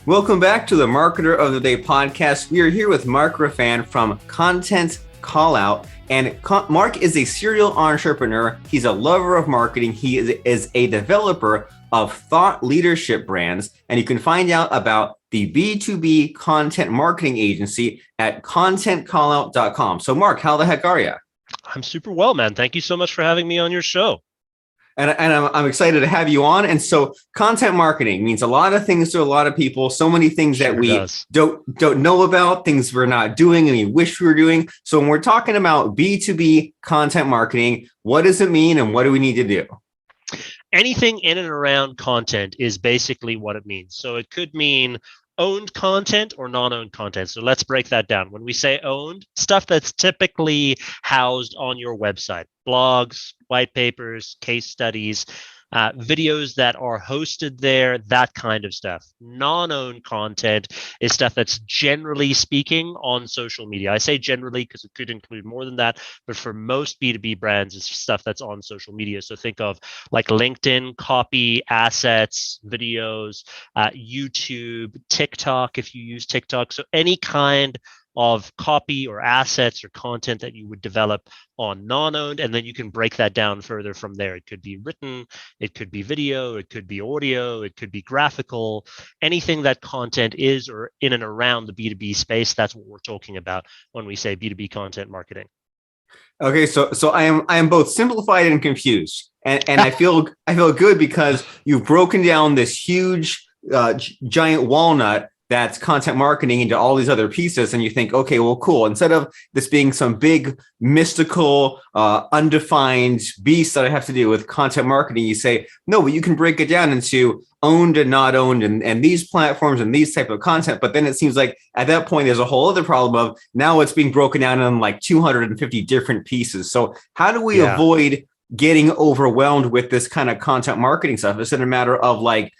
Welcome back to the Marketer of the Day podcast. We are here with Mark Raffan from Content Callout. And Mark is a serial entrepreneur. He's a lover of marketing. He is a developer of thought leadership brands. And you can find out about the B2B Content Marketing Agency at contentcallout.com. So Mark, how the heck are you? I'm super well, man. Thank you so much for having me on your show. And I'm excited to have you on. And so content marketing means a lot of things to a lot of people, so many things that we don't know about, things we're not doing and we wish we were doing. So when we're talking about B2B content marketing, what does it mean and what do we need to do? Anything in and around content is basically what it means. So it could mean owned content or non-owned content. So let's break that down. When we say owned, stuff that's typically housed on your website, blogs, white papers, case studies, videos that are hosted there, that kind of stuff. Non-owned content is stuff that's generally speaking on social media. I say generally because it could include more than that, but for most B2B brands, it's stuff that's on social media. So think of like LinkedIn, copy, assets, videos, YouTube, TikTok, if you use TikTok. So any kind of copy or assets or content that you would develop on non-owned, and then you can break that down further from there. It could be written, it could be video, it could be audio, it could be graphical, anything that content is or in and around the B2B space. That's what we're talking about when we say B2B content marketing. Okay, so I am both simplified and confused, and I feel good because you've broken down this huge giant walnut that's content marketing into all these other pieces. And you think, okay, well, cool. Instead of this being some big mystical, undefined beast that I have to do with content marketing, you say, no, but you can break it down into owned and not owned and these platforms and these type of content. But then it seems like at that point, there's a whole other problem of now it's being broken down in like 250 different pieces. So how do we avoid getting overwhelmed with this kind of content marketing stuff? Is it a matter of like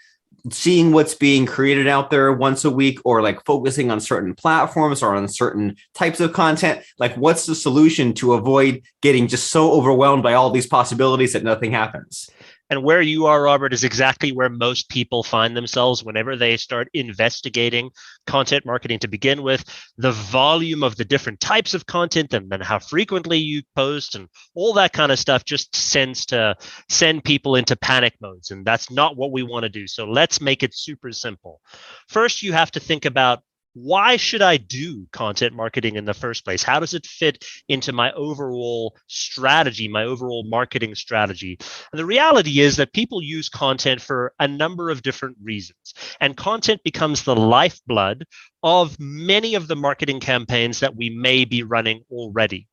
seeing what's being created out there once a week, or like focusing on certain platforms or on certain types of content? Like, what's the solution to avoid getting just so overwhelmed by all these possibilities that nothing happens? And where you are, Robert, is exactly where most people find themselves whenever they start investigating content marketing to begin with. The volume of the different types of content and then how frequently you post and all that kind of stuff just tends to send people into panic modes. And that's not what we want to do. So let's make it super simple. First, you have to think about, why should I do content marketing in the first place? How does it fit into my overall strategy, my overall marketing strategy? And the reality is that people use content for a number of different reasons. And content becomes the lifeblood of many of the marketing campaigns that we may be running already,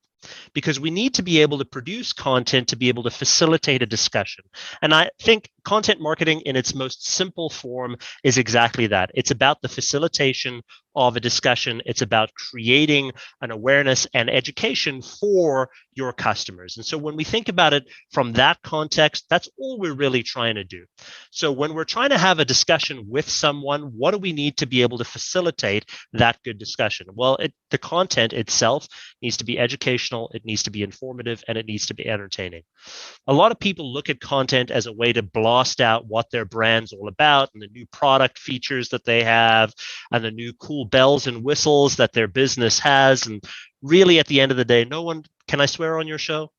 because we need to be able to produce content to be able to facilitate a discussion. And I think content marketing in its most simple form is exactly that. It's about the facilitation of a discussion. It's about creating an awareness and education for your customers. And so when we think about it from that context, that's all we're really trying to do. So when we're trying to have a discussion with someone, what do we need to be able to facilitate that good discussion? Well, the content itself needs to be educational, it needs to be informative, and it needs to be entertaining. A lot of people look at content as a way to blast out what their brand's all about and the new product features that they have and the new cool bells and whistles that their business has. And really, at the end of the day, can I swear on your show?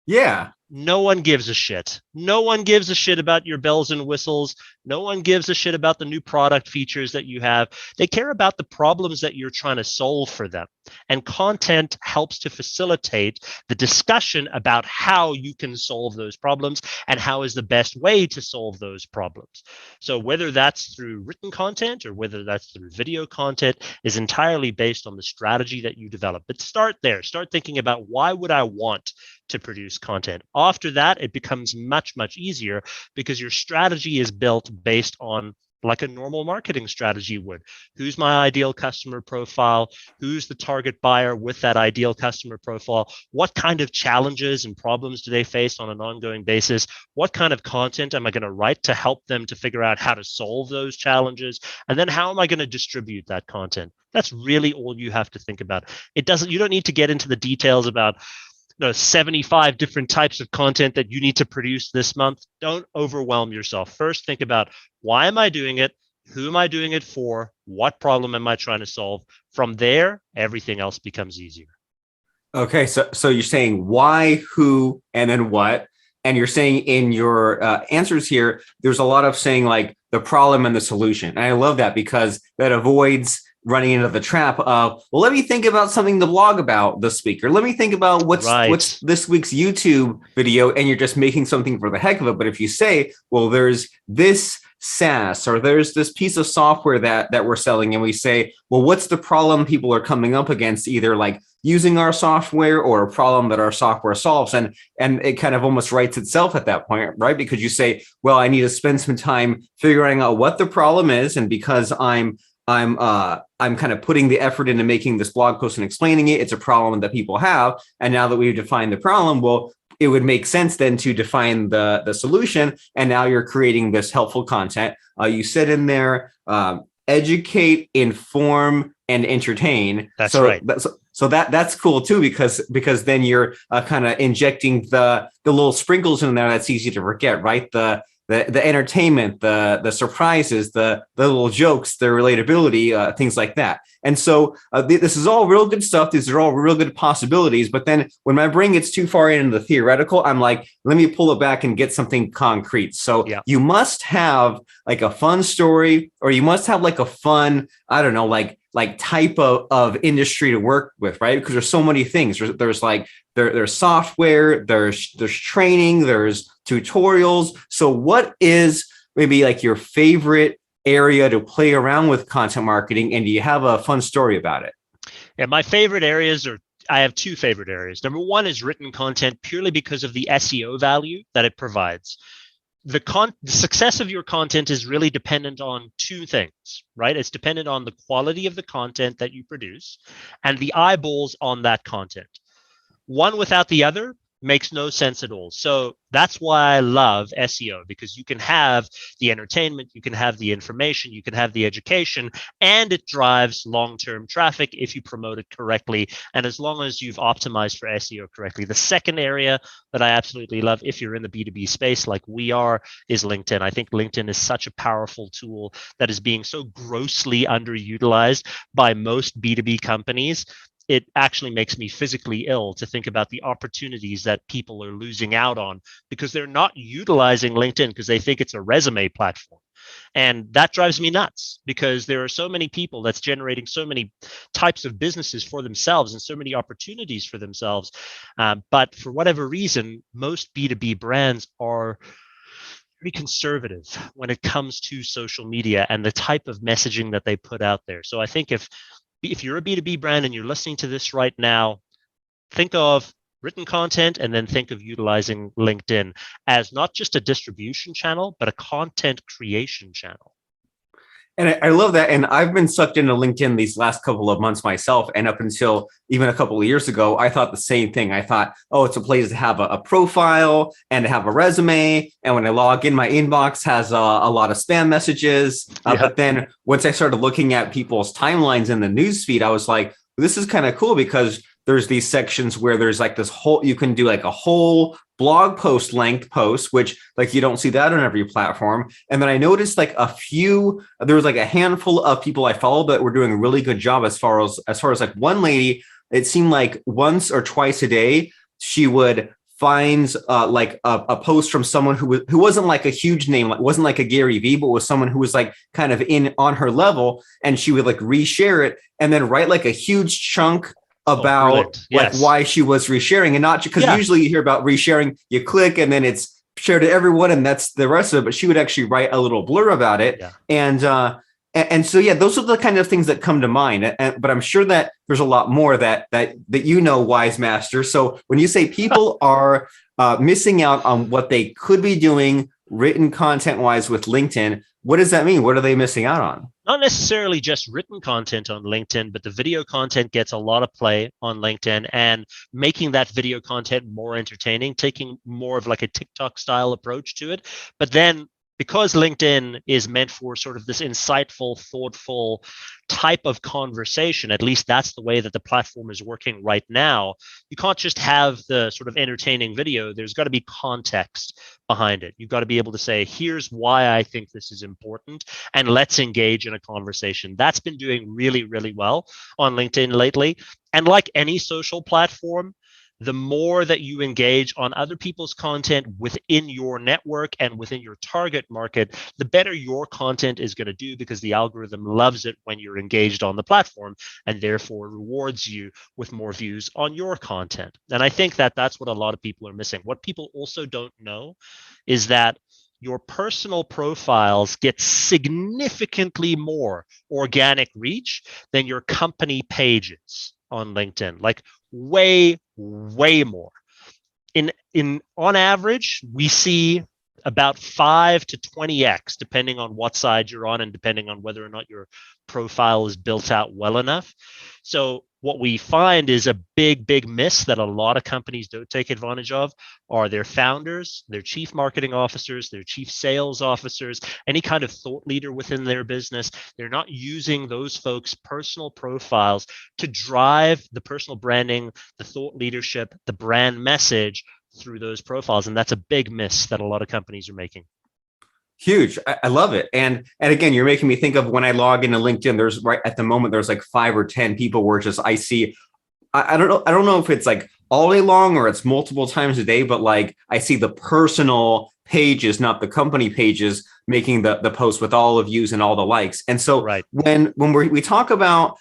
Yeah. No one gives a shit. No one gives a shit about your bells and whistles. No one gives a shit about the new product features that you have. They care about the problems that you're trying to solve for them. And content helps to facilitate the discussion about how you can solve those problems and how is the best way to solve those problems. So whether that's through written content or whether that's through video content is entirely based on the strategy that you develop. But start there. Start thinking about, why would I want to produce content? After that, it becomes much, much easier because your strategy is built based on like a normal marketing strategy would. Who's my ideal customer profile? Who's the target buyer with that ideal customer profile? What kind of challenges and problems do they face on an ongoing basis? What kind of content am I going to write to help them to figure out how to solve those challenges? And then how am I going to distribute that content? That's really all you have to think about. You don't need to get into the details about 75 different types of content that you need to produce this month. Don't overwhelm yourself. First, think about, why am I doing it? Who am I doing it for? What problem am I trying to solve? From there, everything else becomes easier. Okay, so you're saying why, who, and then what, and you're saying in your answers here, there's a lot of saying like the problem and the solution. And I love that because that avoids running into the trap of, well, let me think about something to blog about this week, or let me think about what's this week's YouTube video, and you're just making something for the heck of it. But if you say, well, there's this SaaS, or there's this piece of software that we're selling, and we say, well, what's the problem people are coming up against, either like using our software or a problem that our software solves, and it kind of almost writes itself at that point, right? Because you say, well, I need to spend some time figuring out what the problem is, and because I'm kind of putting the effort into making this blog post and explaining it, it's a problem that people have, and now that we've defined the problem, well, it would make sense then to define the solution. And now you're creating this helpful content. You said in there, educate, inform, and entertain. That's right. So that's cool too, because then you're kind of injecting the little sprinkles in there that's easy to forget, right? The entertainment, the surprises, the little jokes, the relatability, things like that. And so this is all real good stuff. These are all real good possibilities. But then when my brain gets too far into the theoretical, I'm like, let me pull it back and get something concrete. So you must have like a fun story, or you must have like a fun, I don't know, like type of industry to work with, right? Because there's so many things. There's software, there's training, there's tutorials. So what is maybe like your favorite area to play around with content marketing, and do you have a fun story about it? Yeah, my favorite areas I have two favorite areas. Number one is written content, purely because of the SEO value that it provides. The success of your content is really dependent on two things, right? It's dependent on the quality of the content that you produce and the eyeballs on that content. One without the other makes no sense at all. So that's why I love SEO, because you can have the entertainment, you can have the information, you can have the education, and it drives long-term traffic if you promote it correctly, and as long as you've optimized for SEO correctly. The second area that I absolutely love, if you're in the B2B space like we are, is LinkedIn. I think LinkedIn is such a powerful tool that is being so grossly underutilized by most B2B companies. It actually makes me physically ill to think about the opportunities that people are losing out on because they're not utilizing LinkedIn because they think it's a resume platform. And that drives me nuts, because there are so many people that's generating so many types of businesses for themselves and so many opportunities for themselves. But for whatever reason, most B2B brands are very conservative when it comes to social media and the type of messaging that they put out there. So I think if you're a B2B brand and you're listening to this right now, think of written content and then think of utilizing LinkedIn as not just a distribution channel, but a content creation channel. And I love that. And I've been sucked into LinkedIn these last couple of months myself. And up until even a couple of years ago, I thought the same thing. I thought, oh, it's a place to have a profile and to have a resume. And when I log in, my inbox has a lot of spam messages. But then once I started looking at people's timelines in the newsfeed, I was like, this is kind of cool, because there's these sections where there's like this whole, you can do like a whole blog post length post, which like you don't see that on every platform. And then I noticed like there was like a handful of people I followed that were doing a really good job as far as like one lady, it seemed like once or twice a day, she would find like a post from someone who wasn't like a huge name, like wasn't like a Gary Vee, but was someone who was like kind of on her level, and she would like reshare it and then write like a huge chunk about like why she was resharing, and not because usually you hear about resharing, you click and then it's shared to everyone and that's the rest of it. But she would actually write a little blur about it. And so, those are the kind of things that come to mind. But I'm sure that there's a lot more that wise master. So when you say people are missing out on what they could be doing written content wise with LinkedIn, what does that mean? What are they missing out on? Not necessarily just written content on LinkedIn, but the video content gets a lot of play on LinkedIn, and making that video content more entertaining, taking more of like a TikTok style approach to it, but then because LinkedIn is meant for sort of this insightful, thoughtful type of conversation, at least that's the way that the platform is working right now. You can't just have the sort of entertaining video. There's got to be context behind it. You've got to be able to say, here's why I think this is important, and let's engage in a conversation. That's been doing really, really well on LinkedIn lately. And like any social platform, the more that you engage on other people's content within your network and within your target market, the better your content is going to do, because the algorithm loves it when you're engaged on the platform and therefore rewards you with more views on your content. And I think that that's what a lot of people are missing. What people also don't know is that your personal profiles get significantly more organic reach than your company pages on LinkedIn, like way more. In on average, we see about 5 to 20x, depending on what side you're on and depending on whether or not your profile is built out well enough. So what we find is a big miss that a lot of companies don't take advantage of are their founders, their chief marketing officers, their chief sales officers, any kind of thought leader within their business. They're not using those folks' personal profiles to drive the personal branding, the thought leadership, the brand message through those profiles. And that's a big miss that a lot of companies are making. Huge. I love it. And again, you're making me think of when I log into LinkedIn, there's right at the moment, there's like 5 or 10 people where just I see, I don't know if it's like all day long or it's multiple times a day, but like I see the personal pages, not the company pages, making the post with all the views and all the likes. And so when we talk about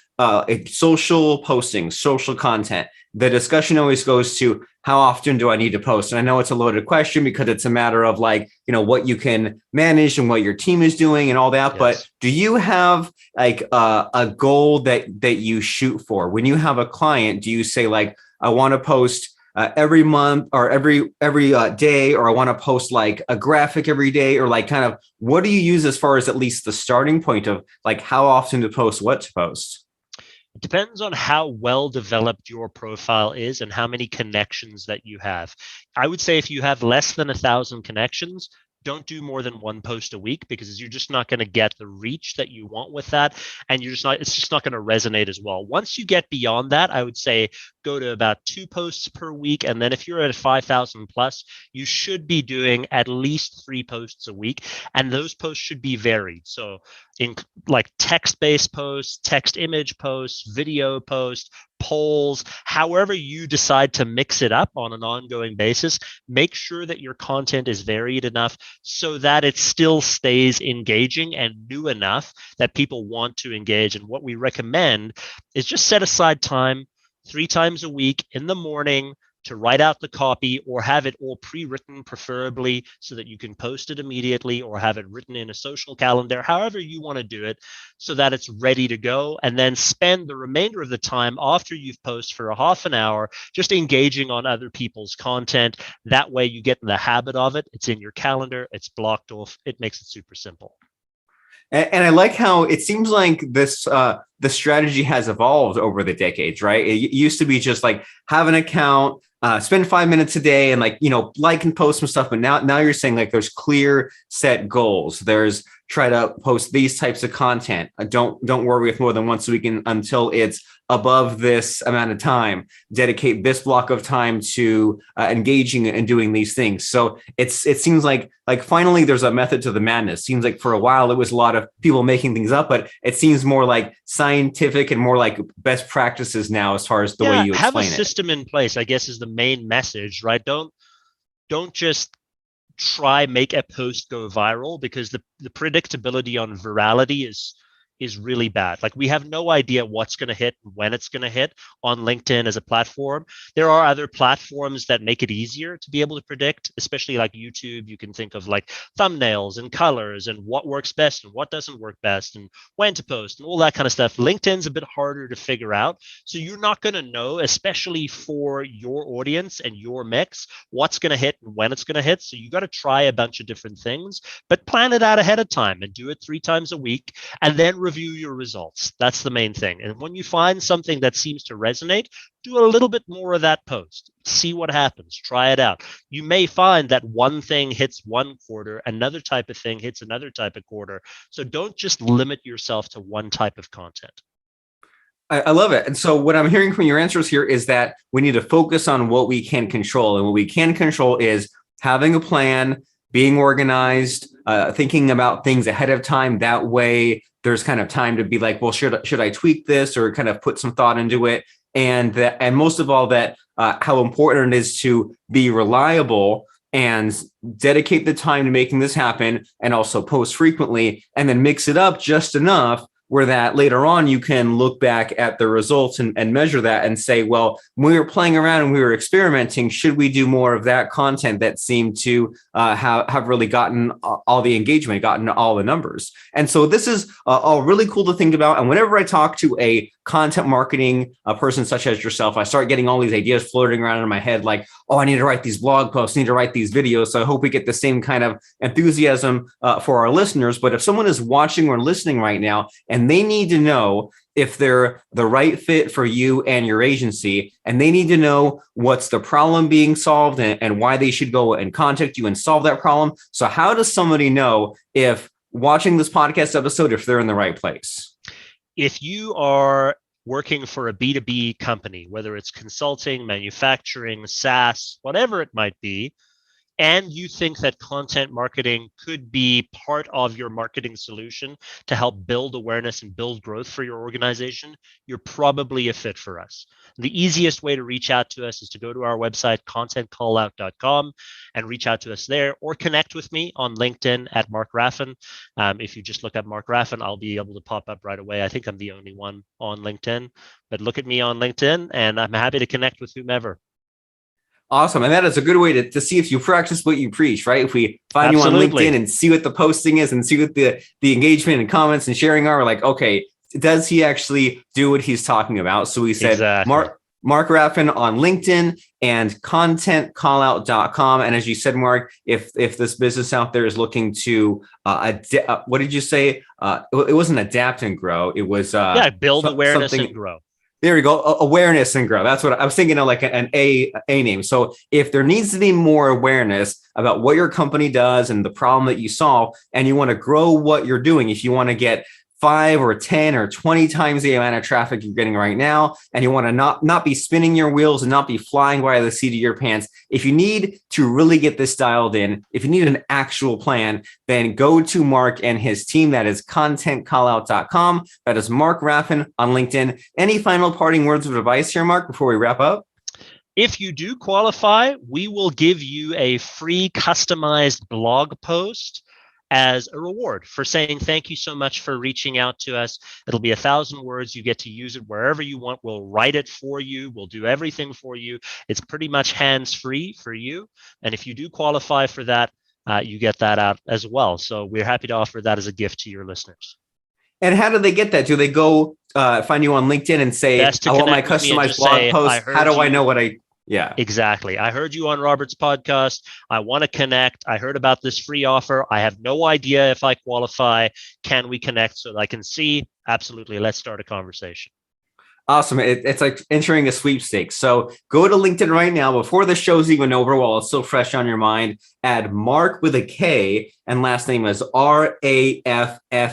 social posting, social content, the discussion always goes to how often do I need to post? And I know it's a loaded question because it's a matter of like, what you can manage and what your team is doing and all that. Yes. But do you have like a goal that you shoot for? When you have a client, do you say like, I want to post every month or every day, or I want to post like a graphic every day, or like kind of what do you use as far as at least the starting point of like how often to post, what to post? It depends on how well developed your profile is and how many connections that you have. I would say if you have less than 1,000 connections, don't do more than one post a week, because you're just not going to get the reach that you want with that. And it's just not going to resonate as well. Once you get beyond that, I would say go to about 2 posts per week. And then if you're at 5,000 plus, you should be doing at least 3 posts a week. And those posts should be varied. So in like text-based posts, text image posts, video posts, polls, however you decide to mix it up on an ongoing basis, make sure that your content is varied enough so that it still stays engaging and new enough that people want to engage. And what we recommend is just set aside time 3 times a week in the morning to write out the copy, or have it all pre-written, preferably so that you can post it immediately, or have it written in a social calendar, however you want to do it, so that it's ready to go. And then spend the remainder of the time after you've posted for a half an hour just engaging on other people's content. That way you get in the habit of it. It's in your calendar. It's blocked off. It makes it super simple. And I like how it seems like this, the strategy has evolved over the decades, right? It used to be just like have an account, spend 5 minutes a day and like, like and post some stuff. But now you're saying like there's clear set goals. There's try to post these types of content. Don't worry with more than once a week until it's above this amount of time. Dedicate this block of time to engaging and doing these things. So it seems like finally there's a method to the madness. Seems like for a while it was a lot of people making things up, but it seems more like scientific and more like best practices now as far as the way you explain it. Have a system in place, I guess, is the main message, right? Don't just make a post go viral, because the predictability on virality is really bad. Like we have no idea what's going to hit, when it's going to hit on LinkedIn as a platform. There are other platforms that make it easier to be able to predict, especially like YouTube. You can think of like thumbnails and colors and what works best and what doesn't work best and when to post and all that kind of stuff. LinkedIn's a bit harder to figure out. So you're not going to know, especially for your audience and your mix, what's going to hit and when it's going to hit. So you got to try a bunch of different things, but plan it out ahead of time and do it 3 times a week, and then review your results. That's the main thing. And when you find something that seems to resonate, do a little bit more of that post. See what happens. Try it out. You may find that one thing hits one quarter, another type of thing hits another type of quarter. So don't just limit yourself to one type of content. I love it. And so what I'm hearing from your answers here is that we need to focus on what we can control. And what we can control is having a plan, being organized, thinking about things ahead of time. That way there's kind of time to be like, well, should I tweak this or kind of put some thought into it? And most of all, that how important it is to be reliable and dedicate the time to making this happen, and also post frequently, and then mix it up just enough where that later on you can look back at the results and measure that and say, well, when we were playing around and we were experimenting, should we do more of that content that seemed to have really gotten all the engagement, gotten all the numbers? And so this is all really cool to think about. And whenever I talk to a content marketing person such as yourself, I start getting all these ideas floating around in my head, like, oh, I need to write these blog posts, I need to write these videos. So I hope we get the same kind of enthusiasm for our listeners. But if someone is watching or listening right now and they need to know if they're the right fit for you and your agency, and they need to know what's the problem being solved and why they should go and contact you and solve that problem. So how does somebody know if watching this podcast episode, if they're in the right place? If you are working for a B2B company, whether it's consulting, manufacturing, SaaS, whatever it might be, and you think that content marketing could be part of your marketing solution to help build awareness and build growth for your organization, you're probably a fit for us. The easiest way to reach out to us is to go to our website, contentcallout.com, and reach out to us there, or connect with me on LinkedIn at Mark Raffan. If you just look up Mark Raffan, I'll be able to pop up right away. I think I'm the only one on LinkedIn, but look at me on LinkedIn and I'm happy to connect with whomever. Awesome. And that is a good way to see if you practice what you preach, right? If we find Absolutely. you on LinkedIn and see what the posting is and see what the engagement and comments and sharing are, we're like, okay, does he actually do what he's talking about? So we said, exactly. Mark Raffan on LinkedIn and contentcallout.com. And as you said, Mark, if this business out there is looking to, what did you say? It wasn't adapt and grow. It was build awareness and grow. There we go. Awareness and grow. That's what I was thinking of, like an A name. So if there needs to be more awareness about what your company does and the problem that you solve, and you want to grow what you're doing, if you want to get 5 or 10 or 20 times the amount of traffic you're getting right now, and you want to not be spinning your wheels and not be flying by the seat of your pants, if you need to really get this dialed in, if you need an actual plan, then go to Mark and his team. That is contentcallout.com. That is Mark Raffan on LinkedIn. Any final parting words of advice here, Mark, before we wrap up? If you do qualify, we will give you a free customized blog post as a reward for saying thank you so much for reaching out to us. It'll be 1,000 words. You get to use it wherever you want. We'll write it for you. We'll do everything for you. It's pretty much hands-free for you. And if you do qualify for that, you get that out as well. So we're happy to offer that as a gift to your listeners. And how do they get that? Do they go find you on LinkedIn and say, I want my customized blog post? How do I know what I... Yeah, exactly. I heard you on Robert's podcast. I want to connect. I heard about this free offer. I have no idea if I qualify. Can we connect so that I can see? Absolutely. Let's start a conversation. Awesome. It's like entering a sweepstakes. So go to LinkedIn right now before the show's even over, while it's still fresh on your mind. Add Mark with a K and last name is Raffan,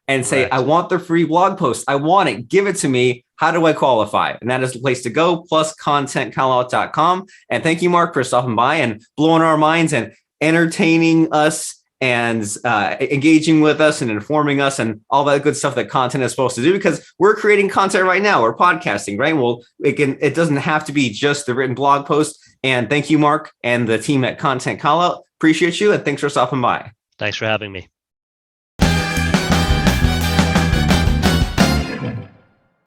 and say, correct, I want the free blog post. I want it. Give it to me. How do I qualify? And that is the place to go, plus contentcallout.com. And thank you, Mark, for stopping by and blowing our minds and entertaining us and engaging with us and informing us and all that good stuff that content is supposed to do, because we're creating content right now. We're podcasting, right? Well, it doesn't have to be just the written blog post. And thank you, Mark, and the team at Content Callout. Appreciate you. And thanks for stopping by. Thanks for having me.